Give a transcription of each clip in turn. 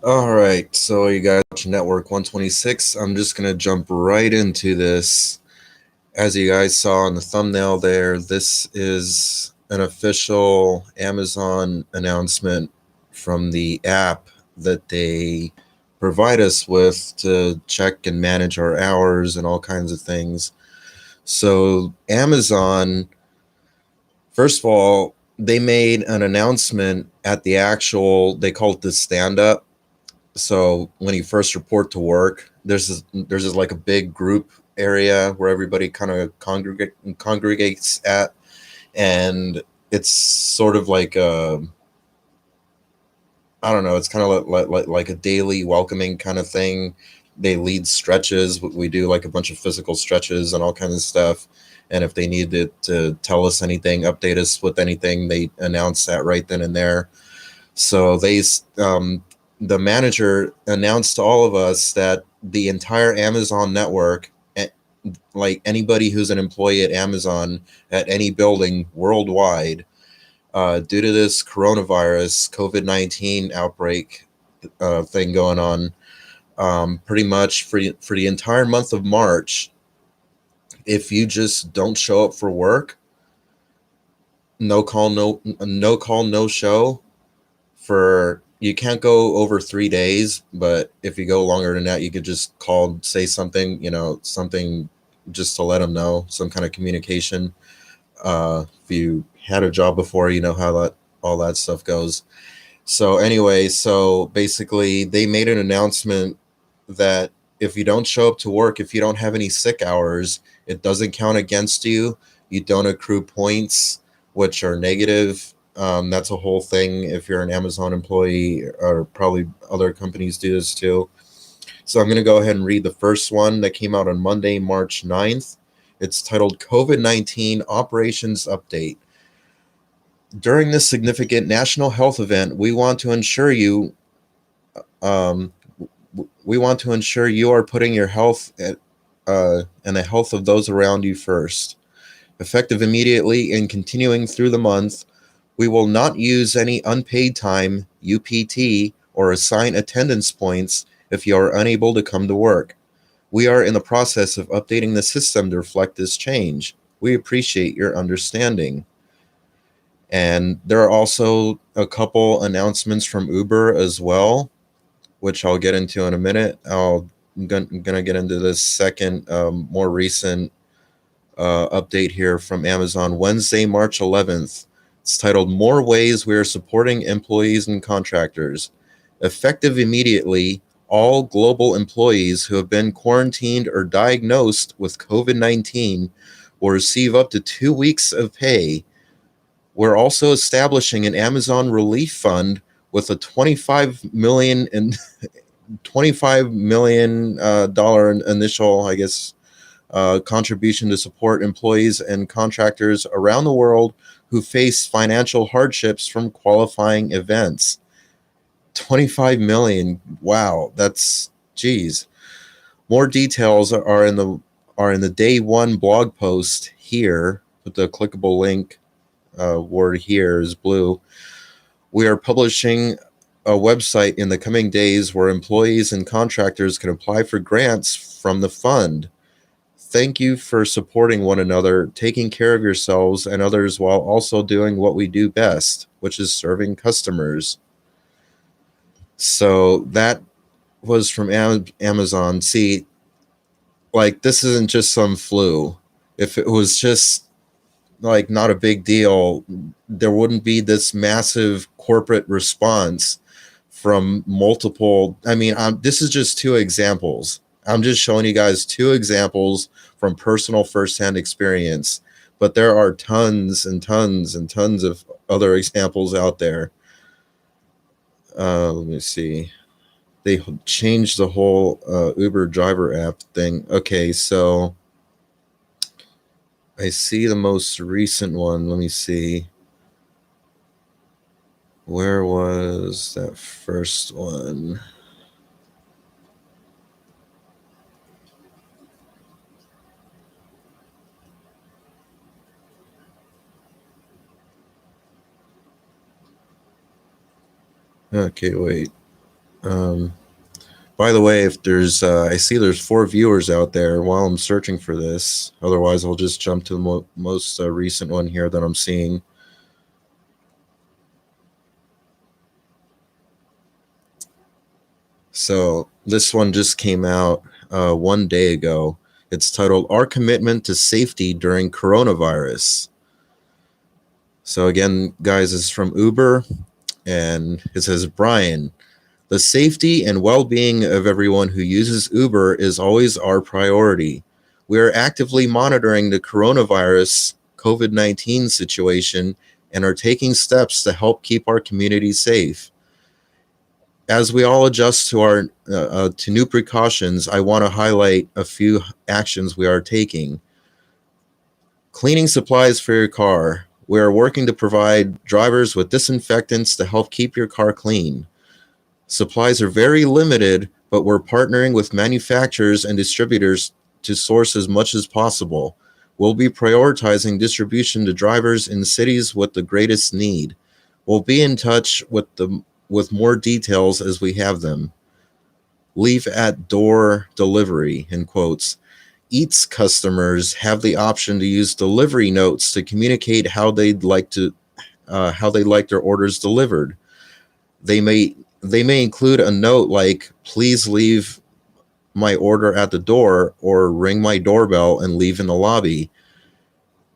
All right, so you got Network 126. I'm just going to jump right into this. As you guys saw in the thumbnail there, this is an official Amazon announcement from the app that they provide us with to check and manage our hours and all kinds of things. So, Amazon, first of all, they made an announcement at the actual, they call it the stand up. So when you first report to work, there's like a big group area where everybody kind of congregates at, and it's sort of like I don't know, it's kind of like a daily welcoming kind of thing. They lead stretches. We do like a bunch of physical stretches and all kinds of stuff. And if they needed to tell us anything, update us with anything, they announce that right then and there. So the manager announced to all of us that the entire Amazon network, like anybody who's an employee at Amazon at any building worldwide, due to this coronavirus COVID-19 outbreak thing going on, pretty much for the entire month of March, if you just don't show up for work, no show, for you can't go over 3 days, but if you go longer than that, you could just call, say something, something just to let them know, some kind of communication. If you had a job before, you know how that all that stuff goes. So anyway, so basically they made an announcement that if you don't show up to work, if you don't have any sick hours, it doesn't count against you. You don't accrue points, which are negative. That's a whole thing if you're an Amazon employee, or probably other companies do this too. So I'm going to go ahead and read the first one that came out on Monday, March 9th. It's titled COVID-19 Operations Update. During this significant national health event, um, we want to ensure you are putting your health and the health of those around you first. Effective immediately and continuing through the month, we will not use any unpaid time, UPT, or assign attendance points if you are unable to come to work. We are in the process of updating the system to reflect this change. We appreciate your understanding. And there are also a couple announcements from Uber as well, which I'll get into in a minute. I'm gonna get into this second, more recent update here from Amazon, Wednesday, March 11th. It's titled More Ways We Are Supporting Employees and Contractors. Effective immediately, all global employees who have been quarantined or diagnosed with COVID-19 will receive up to 2 weeks of pay. We're also establishing an Amazon relief fund with a 25 million dollar initial, I guess, contribution to support employees and contractors around the world who face financial hardships from qualifying events. 25 million. Wow, that's geez. More details are in the day one blog post here. With the clickable link, word here is blue. We are publishing a website in the coming days where employees and contractors can apply for grants from the fund. Thank you for supporting one another, taking care of yourselves and others while also doing what we do best, which is serving customers. So that was from Amazon. See, like, this isn't just some flu. If it was just like not a big deal, there wouldn't be this massive corporate response from multiple. I mean, this is just two examples. I'm just showing you guys two examples from personal firsthand experience, but there are tons and tons and tons of other examples out there. Let me see. They changed the whole Uber driver app thing. Okay, so I see the most recent one. Let me see. Where was that first one? Okay, wait. Um, by the way, if there's, I see there's 4 viewers out there while I'm searching for this. Otherwise, I'll just jump to the most recent one here that I'm seeing. So this one just came out 1 day ago. It's titled "Our Commitment to Safety During Coronavirus." So again, guys, it's from Uber, and it says, Brian, the safety and well-being of everyone who uses Uber is always our priority. We are actively monitoring the coronavirus COVID-19 situation and are taking steps to help keep our community safe. As we all adjust to our to new precautions, I want to highlight a few actions we are taking. Cleaning supplies for your car. We are working to provide drivers with disinfectants to help keep your car clean. Supplies are very limited, but we're partnering with manufacturers and distributors to source as much as possible. We'll be prioritizing distribution to drivers in cities with the greatest need. We'll be in touch with more details as we have them. Leave at door delivery, in quotes. Eats customers have the option to use delivery notes to communicate how they'd like their orders delivered. They may they may include a note like, please leave my order at the door, or ring my doorbell and leave in the lobby.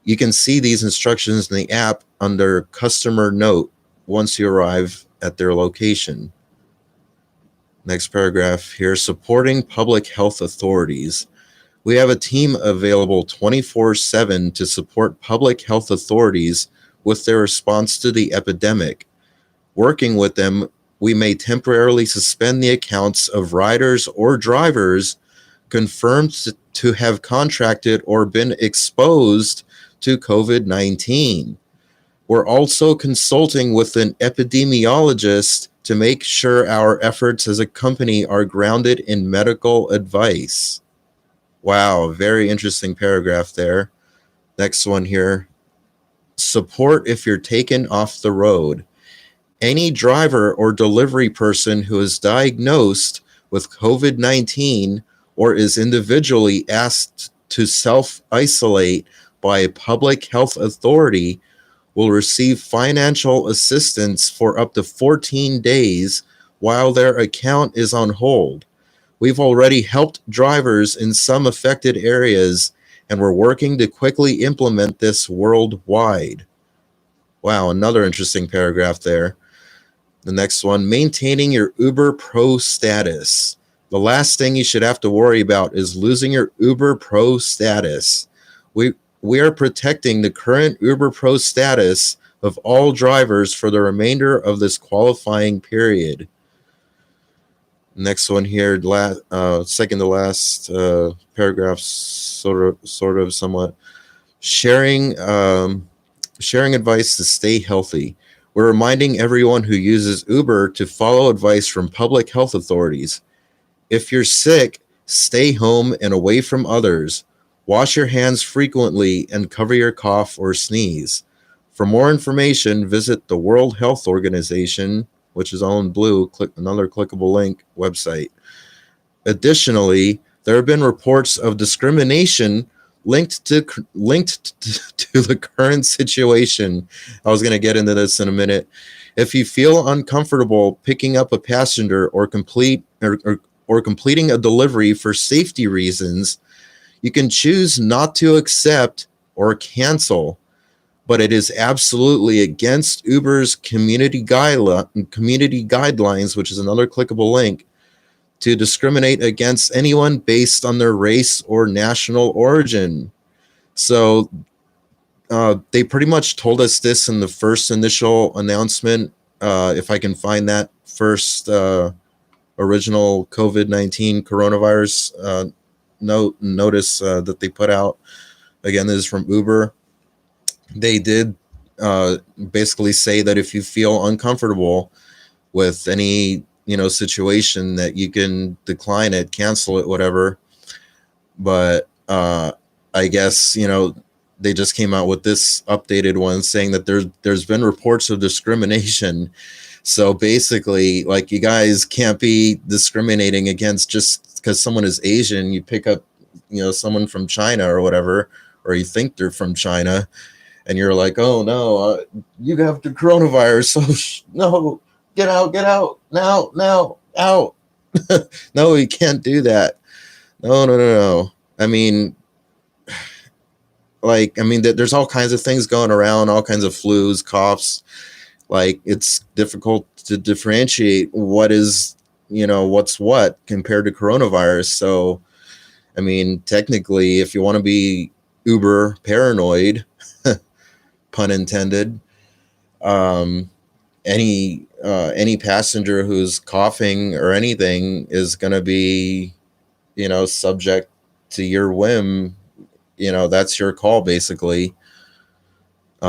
You can see these instructions in the app under customer note once you arrive at their location. Next paragraph here, supporting public health authorities. We have a team available 24/7 to support public health authorities with their response to the epidemic. Working with them, we may temporarily suspend the accounts of riders or drivers confirmed to have contracted or been exposed to COVID-19. We're also consulting with an epidemiologist to make sure our efforts as a company are grounded in medical advice. Wow, very interesting paragraph there. Next one here. Support if you're taken off the road. Any driver or delivery person who is diagnosed with COVID-19 or is individually asked to self-isolate by a public health authority will receive financial assistance for up to 14 days while their account is on hold. We've already helped drivers in some affected areas, and we're working to quickly implement this worldwide. Wow, another interesting paragraph there. The next one, maintaining your Uber Pro status. The last thing you should have to worry about is losing your Uber Pro status. We are protecting the current Uber Pro status of all drivers for the remainder of this qualifying period. Next one here, second to last paragraph, sort of, somewhat. Sharing advice to stay healthy. We're reminding everyone who uses Uber to follow advice from public health authorities. If you're sick, stay home and away from others. Wash your hands frequently and cover your cough or sneeze. For more information, visit the World Health Organization, which is all in blue, another clickable link, website. Additionally, there have been reports of discrimination linked to the current situation. I was going to get into this in a minute. If you feel uncomfortable picking up a passenger or completing a delivery for safety reasons, you can choose not to accept or cancel, but it is absolutely against Uber's community guidelines, which is another clickable link, to discriminate against anyone based on their race or national origin. So they pretty much told us this in the first initial announcement. If I can find that first original COVID-19 coronavirus notice that they put out. Again, this is from Uber. They did basically say that if you feel uncomfortable with any situation, that you can decline it, cancel it, whatever. But I guess they just came out with this updated one saying that there's been reports of discrimination. So basically, like, you guys can't be discriminating against just because someone is Asian. You pick up, someone from China or whatever, or you think they're from China, and you're like, oh no, you have the coronavirus. So no, get out now, out. No, you can't do that. No, no, no, no. I mean, there's all kinds of things going around, all kinds of flus, coughs. Like, it's difficult to differentiate what is, what's what compared to coronavirus. So, I mean, technically, if you want to be uber paranoid, pun intended, um, any passenger who's coughing or anything is going to be, subject to your whim. That's your call, basically.